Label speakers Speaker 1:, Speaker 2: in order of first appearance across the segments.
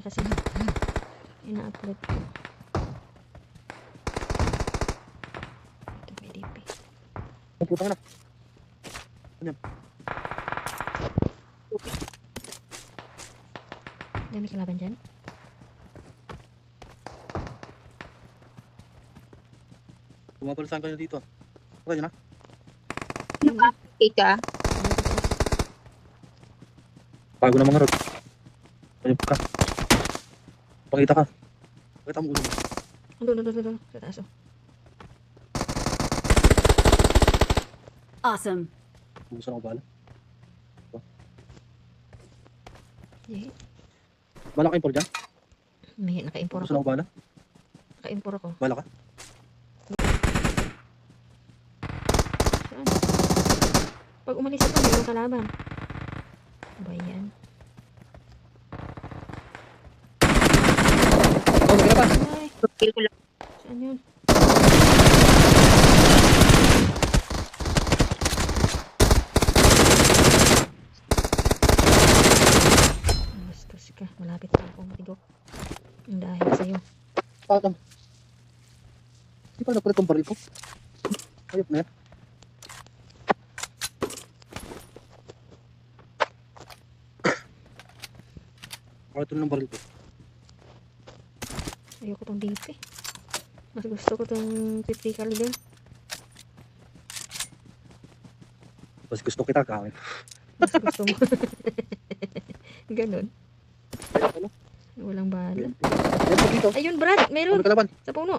Speaker 1: Kasi ina-upload ko. Ito may DP.
Speaker 2: Ang putang na. Ano?
Speaker 1: Dami kalaban dyan.
Speaker 2: Pumapalasan ka na dito. Okay na.
Speaker 3: Ika.
Speaker 2: Bago na mga rod. Ayun ka. Pakita ka. Pakita mo ulo mo.
Speaker 1: Doon. Sa taas oh.
Speaker 4: Awesome.
Speaker 2: Bubusan ako bala.
Speaker 1: Yeah.
Speaker 2: Bala ka impor dyan?
Speaker 1: May naka-impor
Speaker 2: Bubusan
Speaker 1: ako.
Speaker 2: ako bala.
Speaker 1: Naka-impor ako.
Speaker 2: Bala ka.
Speaker 1: Saan? Pag umalis ako, mayroong kalaban. Ba yan?
Speaker 2: Oh, magkala pa.
Speaker 1: Ay,
Speaker 3: Kill ko lang.
Speaker 1: saan yun? Bastos ka. Malapit na ako matigok. Ang dahil sa'yo.
Speaker 2: Pakatang. Hindi pa napalit ang baril ko. Ayop na yan. Pakatun ng baril ko.
Speaker 1: Ayoko tong DP. Mas gusto ko tong critical din.
Speaker 2: Mas gusto kita gawin.
Speaker 1: Mas gusto mo. Ganon.
Speaker 2: Ano?
Speaker 1: Walang bala.
Speaker 2: Yan po dito.
Speaker 1: Ayun, Brad!
Speaker 2: Ano
Speaker 1: Meron!
Speaker 2: kalaban?
Speaker 1: Sa puno!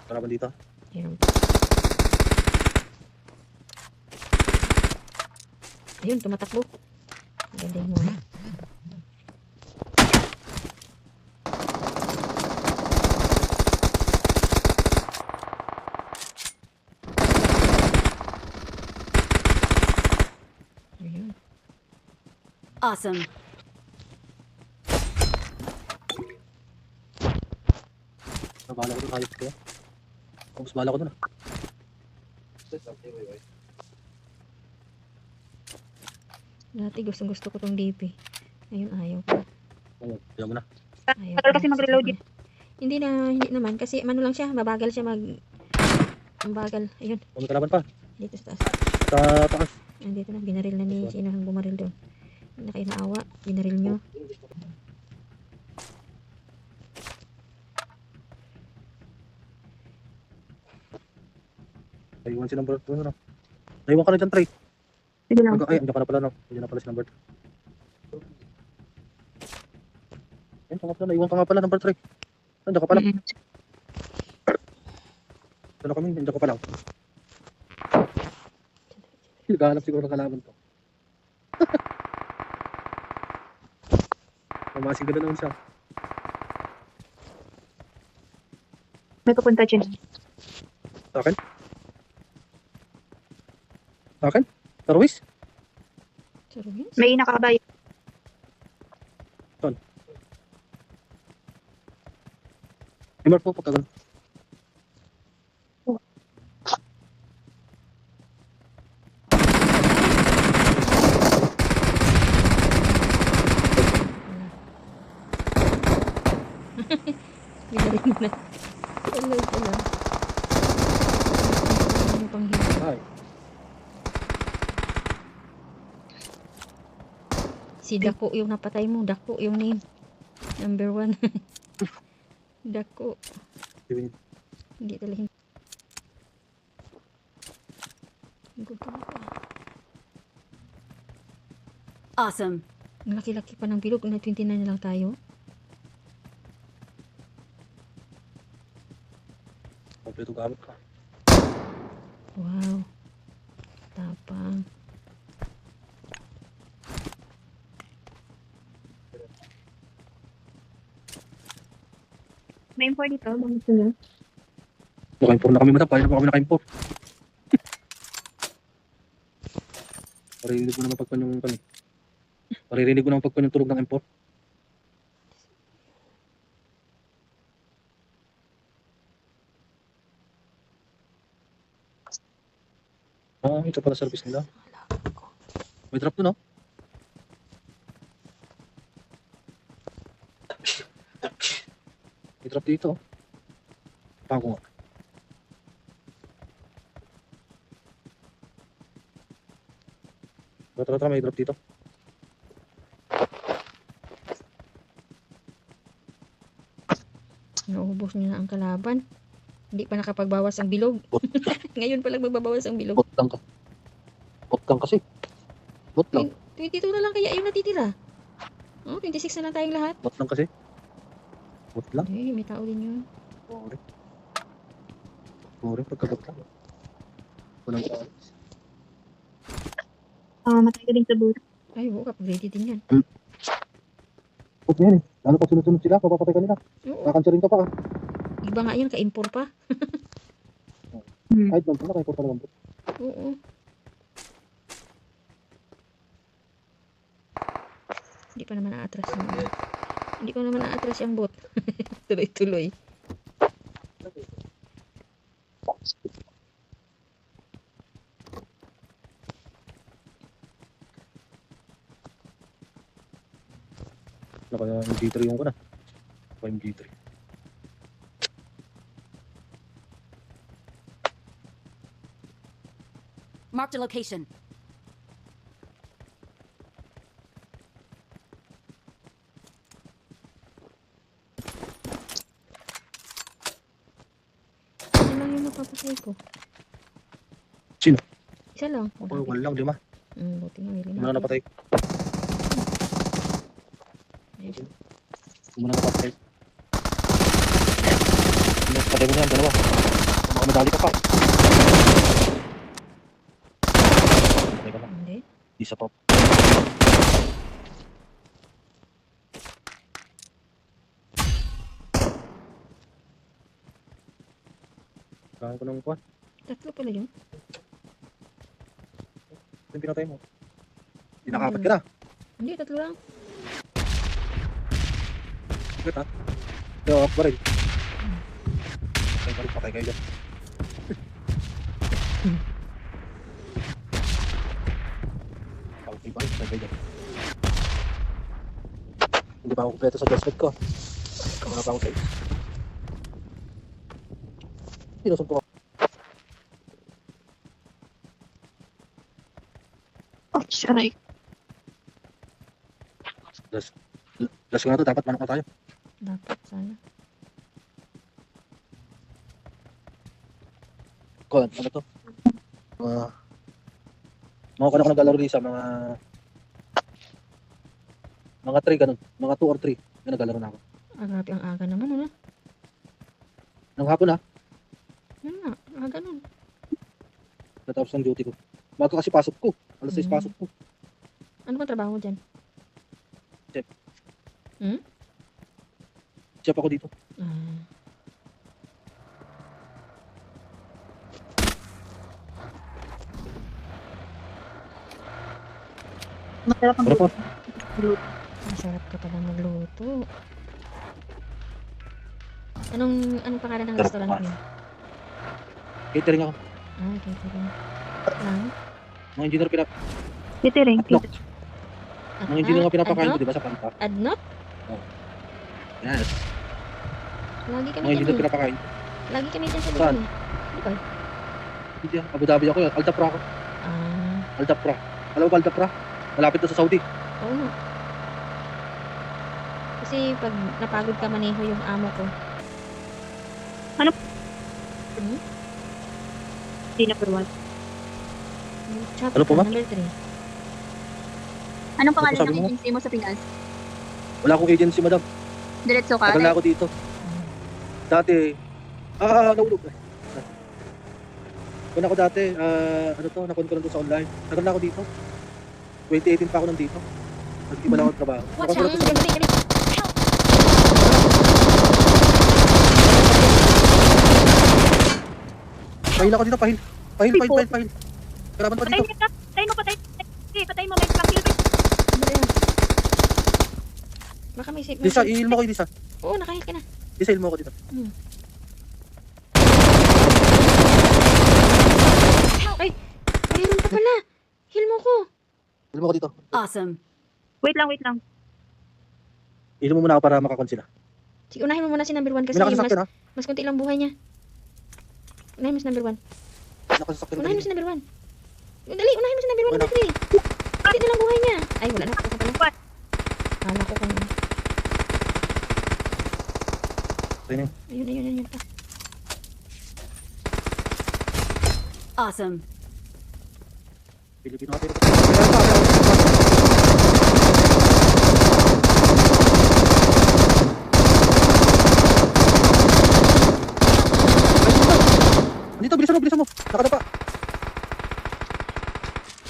Speaker 2: Kalaban dito.
Speaker 1: Ayun. Ayun, tumatakbo. Ganda yung muna. Ayun.
Speaker 4: Awesome.
Speaker 2: Nabala ko doon. Hayop kaya. Mas bala ko doon.
Speaker 1: Dati gusto ko tong DP. Ayun, ayaw ko.
Speaker 2: Ayaw mo na.
Speaker 1: Ayaw
Speaker 3: Tagal
Speaker 1: ko
Speaker 3: kasi
Speaker 1: na.
Speaker 3: mag-reload
Speaker 1: Sakit na. Hindi naman. Kasi ano lang siya, mabagal siya mabagal. Ayun,
Speaker 2: May kalaban pa.
Speaker 1: dito sa taas.
Speaker 2: Sa taas.
Speaker 1: Nandito na, binaril na ni sino ang bumaril doon. Na kayo naawa, binaril nyo.
Speaker 2: Naiwan si number 2 na. Naiwan ka na dyan, Trey.
Speaker 3: Sige lang.
Speaker 2: Ay, andyan ka na pala, no? Andyan na pala si number 2. Ayun ka nga pala, naiwan ka nga pala, number 3. Andyan ka pala. Ano kami, andyan ka pala. Naghahanap siguro ng kalaban to. Mamasing ka na naman siya.
Speaker 3: May pupunta dyan.
Speaker 2: Sa akin? Sa akin? Sa Ruiz?
Speaker 1: Sa Ruiz?
Speaker 3: May nakakabay.
Speaker 2: May mark po pagkagal.
Speaker 1: Binaril mo na. Tuloy ko lang. Ano pang hirap?
Speaker 2: Ay,
Speaker 1: Si Dako yung napatay mo. Dako yung name. Number 1. Dako.
Speaker 2: hindi.
Speaker 1: Hindi talaga. Gutom ako.
Speaker 4: Awesome.
Speaker 1: Ang laki-laki pa ng bilog. Na 29 na lang tayo.
Speaker 2: Kompleto gamit ka.
Speaker 1: Wow. Tapang.
Speaker 3: May import dito. Gusto nyo?
Speaker 2: Naka-impor na kami, madam. Paano na kami naka-impor? Maririnig mo naman pagpan yung kami. Maririnig mo naman pagpan yung tulog ng impor. Ah, ito pala service nila. May drop dun, oh. May drop dito, oh. Bago nga. Tara, may drop dito.
Speaker 1: Naubos niya na ang kalaban. Hindi pa nakapagbawas ang bilog. Ngayon pa lang magbabawas ang bilog.
Speaker 2: Bot lang ka. Bot lang kasi. Bot lang.
Speaker 1: 22 na lang kaya yung natitira. Oh, 26 na lang tayong lahat.
Speaker 2: Bot lang kasi. Bot lang.
Speaker 1: Eh, may tao din yun.
Speaker 2: Sorry. Sorry, pagkabot lang. Walang chance.
Speaker 3: Matay ka din sa buro.
Speaker 1: Ay, oo, kapag ready din yan.
Speaker 2: Bot yan eh. Lalo pag sunod-sunod sila, papapatay ka nila.
Speaker 1: Oo,
Speaker 2: Kakansa rin ka pa.
Speaker 1: iba nga yun, ka-impor pa.
Speaker 2: Kahit bang pala, kahit pa pala bot.
Speaker 1: Oo. Hindi pa naman na-atras yung Hindi pa naman na-atras yung bot. Tuloy-tuloy.
Speaker 2: Naka-MG3 yung ko na. Naka-MG3.
Speaker 4: Marked a location.
Speaker 1: Ano lang yung napapasay ko?
Speaker 2: Sino?
Speaker 1: Isa lang.
Speaker 2: Oh, walang lima.
Speaker 1: Buti nga, may lima.
Speaker 2: Kung na napatay.
Speaker 1: Ayun.
Speaker 2: Kung na napatay. Patay mo na yan, dalawa. Baka madali ka pa. Patay ka na.
Speaker 1: Hindi.
Speaker 2: Isa pa. Kaya ko ng kuwan.
Speaker 1: Tatlo pala yun.
Speaker 2: Yung pinatay mo. Pinakapat ka na.
Speaker 1: Hindi, tatlo lang.
Speaker 2: Bakit ha? Kaya ako pa rin. Patay kayo dyan. Patay pa rin, patay kayo dyan. Hindi pa ako kompleto sa gas ko. Wala pa ako sa is. Sinusunto ako.
Speaker 3: Oh, sharay.
Speaker 2: Last ko na to, dapat manok na tayo.
Speaker 1: Dapat sana.
Speaker 2: Kuwan, ano to? Mga kanak naglalaro din sa mga 3 ganun. Mga 2 or 3. Yan naglalaro na ako.
Speaker 1: Grabe ang aga naman, ano?
Speaker 2: Nang hapon ha,
Speaker 1: Yan nga, aga nun.
Speaker 2: natapos ng duty ko. Maga kasi pasok ko. Alas 6 pasok ko.
Speaker 1: Ano bang trabaho mo dyan?
Speaker 2: Chef ako dito.
Speaker 1: Ah,
Speaker 3: Masarap ang
Speaker 2: Ano po?
Speaker 3: buro.
Speaker 1: masarap ka pala magluto. Anong pangalan ng restaurant mo?
Speaker 2: Catering ako.
Speaker 1: Ah, catering. Lang?
Speaker 2: Mga engineer
Speaker 3: Titering.
Speaker 2: Atlok.
Speaker 1: At,
Speaker 2: Mga engineer nga pinapakain ko,
Speaker 1: Adnot?
Speaker 2: di ba, sa Panta?
Speaker 1: Adnot?
Speaker 2: Yes.
Speaker 1: Lagi kami
Speaker 2: Mga engineer
Speaker 1: dyan.
Speaker 2: pinapakain.
Speaker 1: Lagi kami dyan sa
Speaker 2: Saan?
Speaker 1: Luzon. Di ba?
Speaker 2: Hindi ah, Abu Dhabi ako yun. Aldapra ako.
Speaker 1: Ah,
Speaker 2: Aldapra. Alam mo ba Aldapra? Malapit na sa Saudi.
Speaker 1: oo nga. Kasi pag napagod ka maneho yung amo ko.
Speaker 3: Ano?
Speaker 1: Hmm?
Speaker 3: Hindi na per one.
Speaker 1: Yung chat
Speaker 2: Ano po ba?
Speaker 1: number 3.
Speaker 3: Anong pangalan
Speaker 2: sabi
Speaker 3: ng
Speaker 2: mo?
Speaker 3: agency mo sa Pinas?
Speaker 2: Wala akong agency, madam.
Speaker 3: Diretso ka?
Speaker 2: Tagal na ako dito. Dati, nahulog. Kung ako dati, nakon ko lang doon sa online. Tagal na ako dito. 2018 pa ako nandito. Nag-iba lang ako ng trabaho.
Speaker 4: Watch
Speaker 2: Nakon ko
Speaker 4: out.
Speaker 2: lang doon sa-
Speaker 1: Gabi.
Speaker 2: Pahil ako dito, pahil. Pahil. Karaban pa
Speaker 3: Patay
Speaker 2: dito.
Speaker 3: mo ka! Patay mo! Sige, patay mo! May pakil pa!
Speaker 1: Ano ba yan? Baka may save.
Speaker 2: Lisa, i-heal mo ko, Lisa.
Speaker 1: Oo, nakahit ka na.
Speaker 2: Lisa, heal mo ko dito.
Speaker 1: Ay,
Speaker 2: Ilan mo ako dito.
Speaker 4: Awesome.
Speaker 3: Wait lang.
Speaker 2: Ilan mo muna ako para makakon sila.
Speaker 1: Sige, unahin mo muna si number 1 kasi
Speaker 2: May nakasasakyan ha.
Speaker 1: mas konti lang buhay niya. Unahin mo si number 1.
Speaker 2: Nakasasakyan
Speaker 1: Unahin mo
Speaker 2: kanina.
Speaker 1: si number 1. Dali, unahin mo si number 1, number 3. Konti na lang buhay niya. Ay, wala na. Ako pala. Hala ko kung...
Speaker 2: Ayun.
Speaker 1: Ayun.
Speaker 4: Awesome.
Speaker 2: Pilipino ka pero. Dito, bilisan mo. Nakadapa.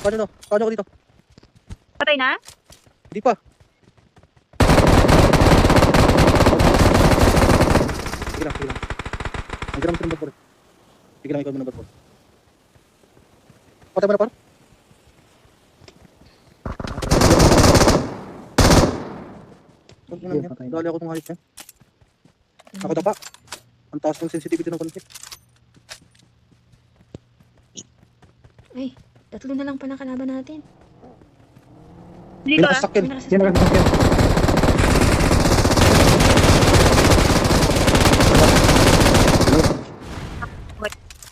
Speaker 2: Paano ako dito?
Speaker 3: Patay na?
Speaker 2: Hindi pa. Sige lang. Ang ginamit ng number 4. Sige lang, ikaw mo number 4. Patay mo na par? Dali ako itong hayop yan. Nakadapa. Ang taas ng sensitivity ng konti.
Speaker 1: Ay, 3 na lang pala kalaban natin.
Speaker 3: Dito ah.
Speaker 2: Nakasakyan.
Speaker 1: May nakasasakyan.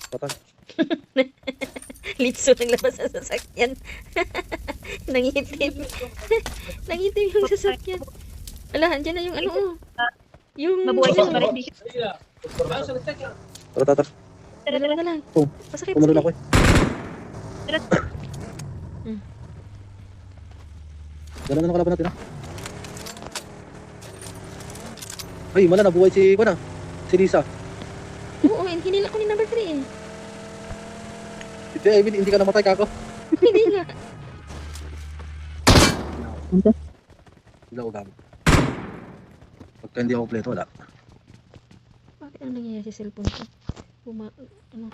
Speaker 2: Patay.
Speaker 1: Litso naglabas sa sasakyan. Nangitim. Nangitim yung sasakyan. Ala, andyan na yung ano oh. Yung...
Speaker 3: Mabuhay
Speaker 1: ano,
Speaker 3: ka rin.
Speaker 2: Tara.
Speaker 1: Dala na lang.
Speaker 2: Oh,
Speaker 1: Pasakit.
Speaker 2: Pumalun ako eh. Dala na kalaban natin ha. Ay, mala na buhay si Kuana. Si Lisa.
Speaker 1: Oo, hinila ko ni number 3 eh.
Speaker 2: Hindi, Evan, hindi ka namatay kako.
Speaker 1: Hindi nga.
Speaker 2: Wala ko gamit. Pagka hindi ako kompleto, wala.
Speaker 1: Bakit ano nangyayari sa cellphone ko? Ano?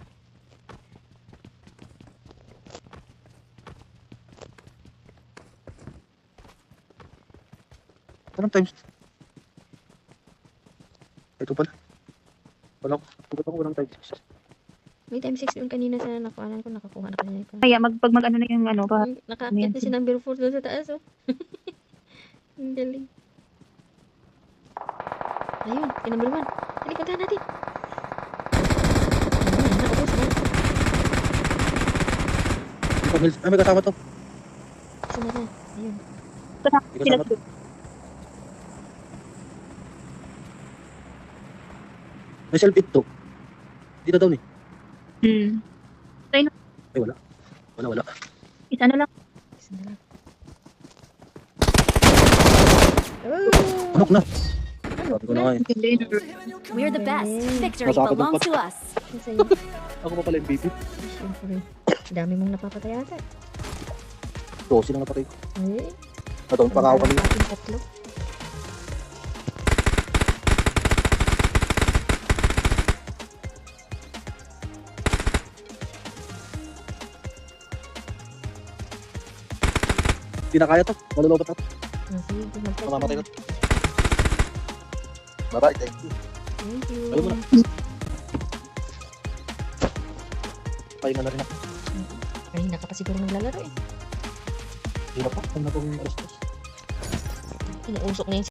Speaker 2: Anong times? Ito pala. Wala ko. Ba't ako walang times?
Speaker 1: May time 6 doon kanina sa nakuhanan ko. Nakakuha na kanina ko.
Speaker 3: Kaya pag mag-ano na yung ano pa.
Speaker 1: Nakaakyat na si number 4 doon sa taas oh. Ang galing. Ayun, si number 1. Dali, puntahan natin. Ayun, nakapos na.
Speaker 2: Ay, may kasama to.
Speaker 1: Suma na. Ayun.
Speaker 2: May kasama to. May self-hit to. Dito daw ni. Ay, wala. Wala.
Speaker 3: Isa na lang.
Speaker 1: Isa na lang. Oh!
Speaker 2: Anok na.
Speaker 1: Ano?
Speaker 2: Sabi ko na nga eh.
Speaker 4: We're the best. Victory
Speaker 2: Masakit ang
Speaker 4: belongs to us.
Speaker 1: Sa'yo.
Speaker 2: Ako pa pala MVP.
Speaker 1: Siyempre. Dami mong napapatay ata.
Speaker 2: 12 lang napatay ko.
Speaker 1: Eh.
Speaker 2: Nataon pa nga ako kanina.
Speaker 1: Ating 3.
Speaker 2: Hindi na kaya to. Malulobot ako.
Speaker 1: Sige, mag-test
Speaker 2: Mamamatay
Speaker 1: na.
Speaker 2: na. Bye-bye. Thank you.
Speaker 1: Thank you.
Speaker 2: Alam mo na. Pahinga na rin ako.
Speaker 1: Kanina ka pa siguro naglalaro eh.
Speaker 2: Hirap pa. Pag natong alas-alas.
Speaker 1: Inuusok na yung